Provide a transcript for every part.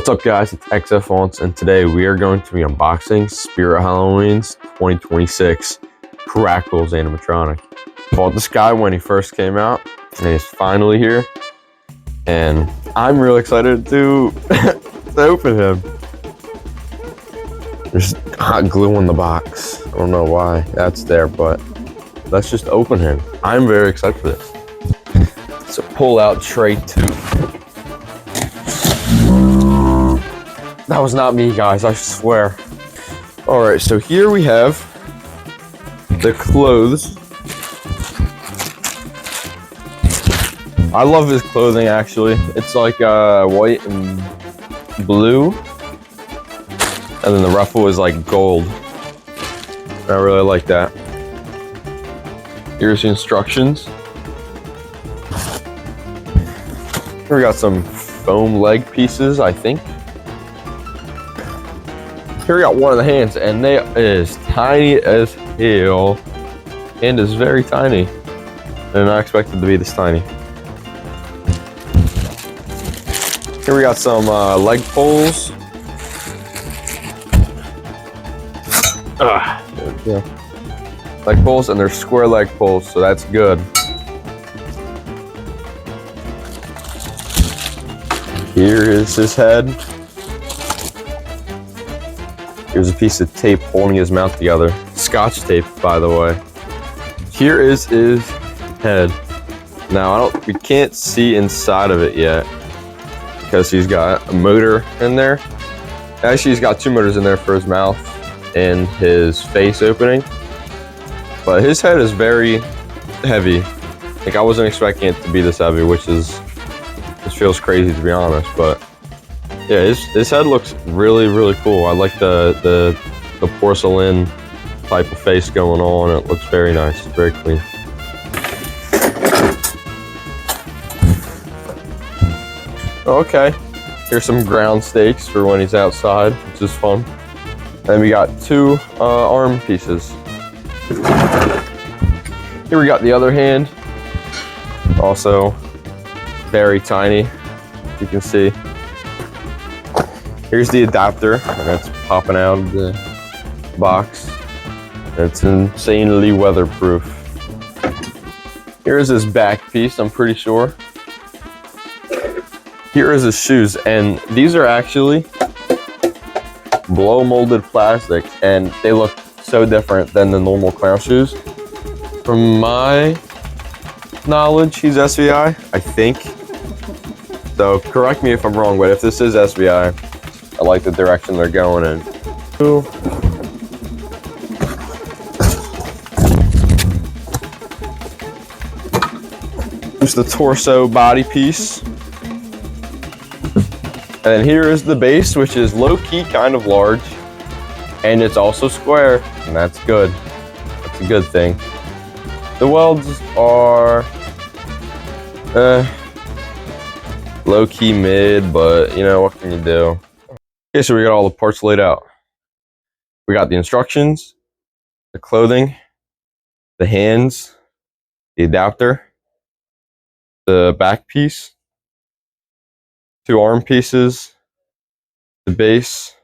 What's up, guys? It's XF Wants, and today we are going to be unboxing Spirit Halloween's 2026 Crackles animatronic. Bought this guy when he first came out, and he's finally here. And I'm really excited to, to open him. There's hot glue in the box. I don't know why that's there, but let's just open him. I'm very excited for this. It's a pull-out tray too. That was not me, guys, I swear. All right, so here we have the clothes. I love his clothing, actually. It's like white and blue. And then the ruffle is like gold. I really like that. Here's the instructions. Here we got some foam leg pieces, I think. Here we got one of the hands, and they is tiny as hell. Hand is very tiny. They're not expected to be this tiny. Here we got some leg pulls. Yeah. Leg pulls, and they're square leg pulls, so that's good. Here is his head. Here's a piece of tape holding his mouth together. Scotch tape, by the way. Here is his head. Now, we can't see inside of it yet because he's got a motor in there. Actually, he's got two motors in there for his mouth and his face opening. But his head is very heavy. Like, I wasn't expecting it to be this heavy, which feels crazy, to be honest, but yeah, his head looks really, really cool. I like the porcelain type of face going on. It looks very nice, very clean. Okay, here's some ground stakes for when he's outside, which is fun. And we got two arm pieces. Here we got the other hand, also very tiny, you can see. Here's the adapter, and that's popping out of the box. It's insanely weatherproof. Here's his back piece, I'm pretty sure. Here is his shoes, and these are actually blow molded plastic, and they look so different than the normal clown shoes. From my knowledge, he's SVI, I think. So correct me if I'm wrong, but if this is SVI, I like the direction they're going in. Here's the torso body piece. And then here is the base, which is low-key kind of large. And it's also square, and that's good. That's a good thing. The welds are low-key mid, but you know, what can you do? Okay, so we got all the parts laid out. We got the instructions, the clothing, the hands, the adapter, the back piece, two arm pieces, the base,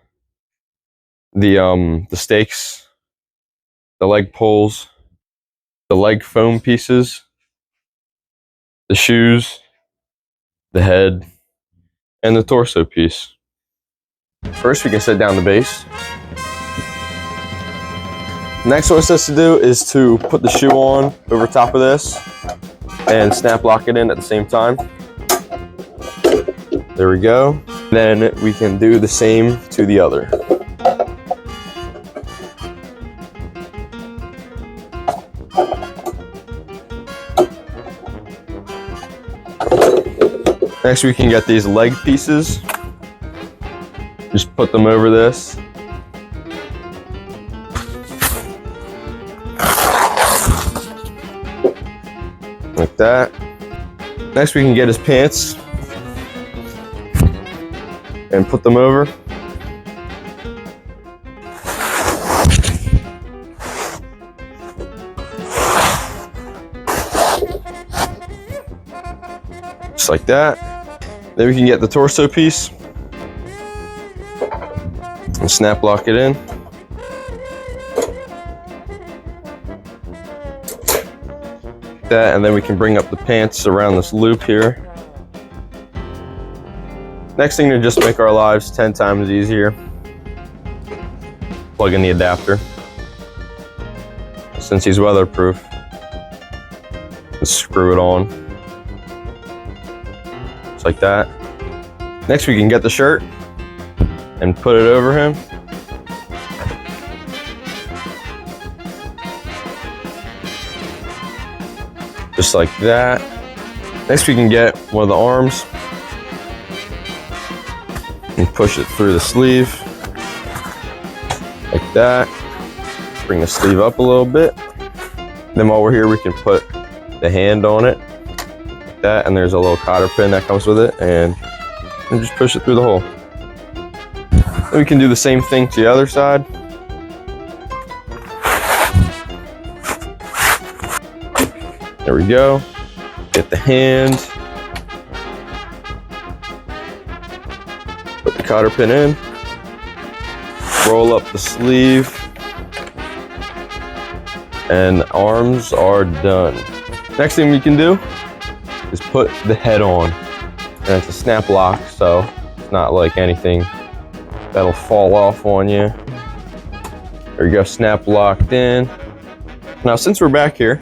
the stakes, the leg pulls, the leg foam pieces, the shoes, the head, and the torso piece. First, we can set down the base. Next, what it says to do is to put the shoe on over top of this and snap lock it in at the same time. There we go. Then we can do the same to the other. Next, we can get these leg pieces. Just put them over this. Like that. Next, we can get his pants and put them over. Just like that. Then we can get the torso piece. And snap lock it in. That, and then we can bring up the pants around this loop here. Next thing to just make our lives 10 times easier. Plug in the adapter. Since he's weatherproof, just screw it on. Just like that. Next we can get the shirt and put it over him. Just like that. Next we can get one of the arms and push it through the sleeve. Like that. Bring the sleeve up a little bit. Then while we're here, we can put the hand on it. Like that, and there's a little cotter pin that comes with it, and just push it through the hole. Then we can do the same thing to the other side. There we go. Get the hand. Put the cotter pin in. Roll up the sleeve. And the arms are done. Next thing we can do is put the head on. And it's a snap lock, so it's not like anything that'll fall off on you. There you go, snap locked in. Now since we're back here,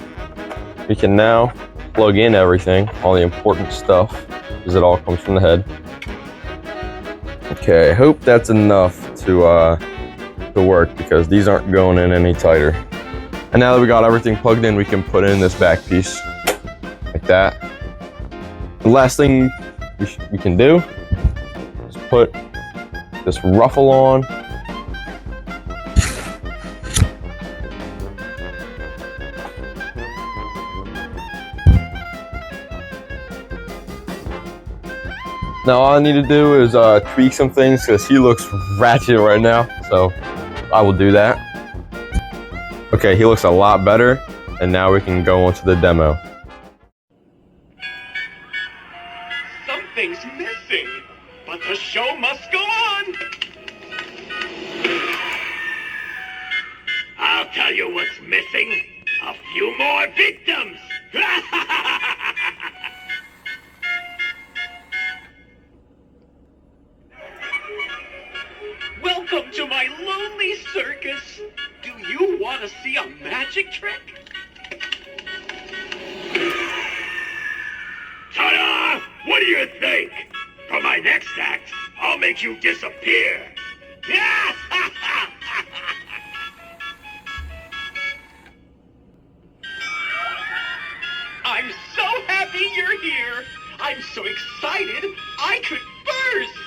we can now plug in everything, all the important stuff, because it all comes from the head. Okay, I hope that's enough to work, because these aren't going in any tighter. And now that we got everything plugged in, we can put in this back piece, like that. The last thing we can do is put this ruffle on. Now all I need to do is tweak some things, because he looks ratchet right now, so I will do that. Okay, he looks a lot better, and now we can go on to the demo. Something's missing, but the show must go on. I'll tell you what's missing. A few more victims. Welcome to my lonely circus. Do you want to see a magic trick? Ta-da! What do you think? For my next act, I'll make you disappear. I'm so happy you're here. I'm so excited, I could burst.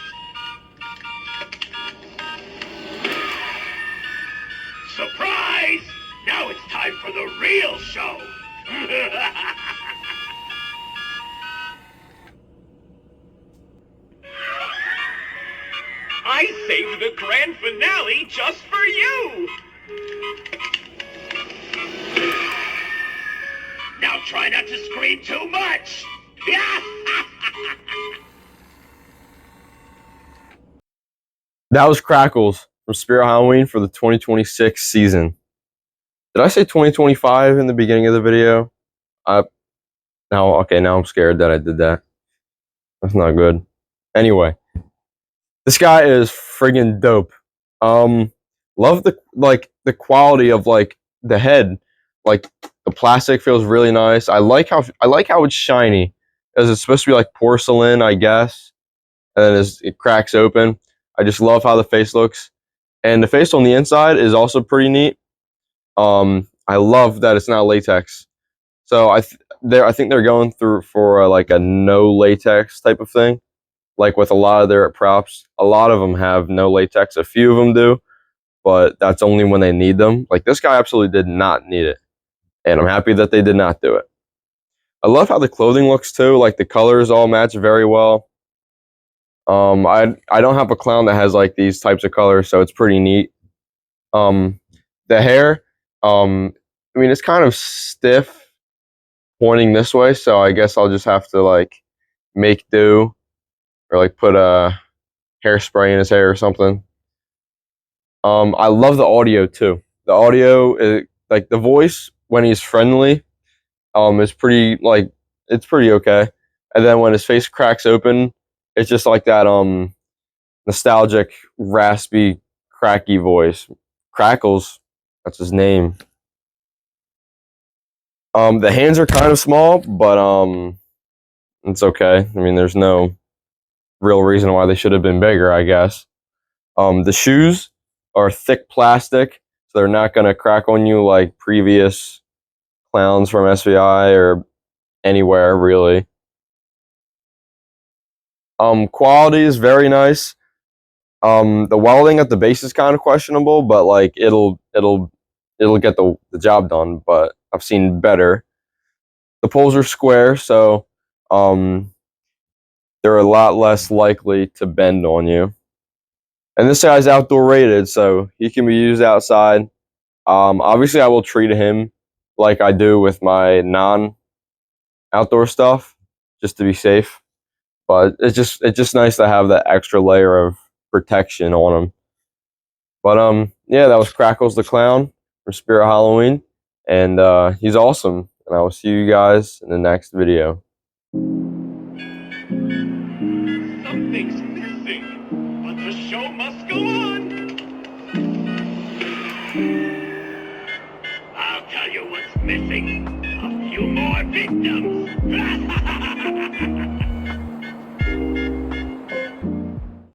Surprise! Now it's time for the real show. I saved the grand finale just for you. Now try not to scream too much. That was Crackles from Spirit Halloween for the 2026 season. Did I say 2025 in the beginning of the video? Now I'm scared that I did that. That's not good. Anyway, this guy is friggin' dope. Love the quality of the head. Like the plastic feels really nice. I like how it's shiny, as it's supposed to be like porcelain, I guess. And then it cracks open. I just love how the face looks. And the face on the inside is also pretty neat. I love that it's not latex. So I think they're going through for like a no latex type of thing. Like with a lot of their props, a lot of them have no latex. A few of them do, but that's only when they need them. Like this guy absolutely did not need it. And I'm happy that they did not do it. I love how the clothing looks too. Like the colors all match very well. I don't have a clown that has like these types of colors, so it's pretty neat. The hair, I mean, it's kind of stiff pointing this way, so I guess I'll just have to like make do, or like put a hairspray in his hair or something. I love the audio too. The audio, like the voice when he's friendly, is pretty like it's pretty okay. And then when his face cracks open, it's just like that nostalgic, raspy, cracky voice. Crackles, that's his name. The hands are kind of small, but it's okay. I mean, there's no real reason why they should have been bigger, I guess. The shoes are thick plastic, so they're not gonna crack on you like previous clowns from SVI or anywhere really. Quality is very nice. The welding at the base is kind of questionable, but like it'll get the job done. But I've seen better. The poles are square, so um, they're a lot less likely to bend on you. And this guy's outdoor rated, so he can be used outside. Obviously, I will treat him like I do with my non-outdoor stuff, just to be safe. But it's just nice to have that extra layer of protection on him. But yeah, that was Crackles the Clown from Spirit Halloween, and he's awesome. And I will see you guys in the next video. Something's missing, but the show must go on. I'll tell you what's missing. A few more victims.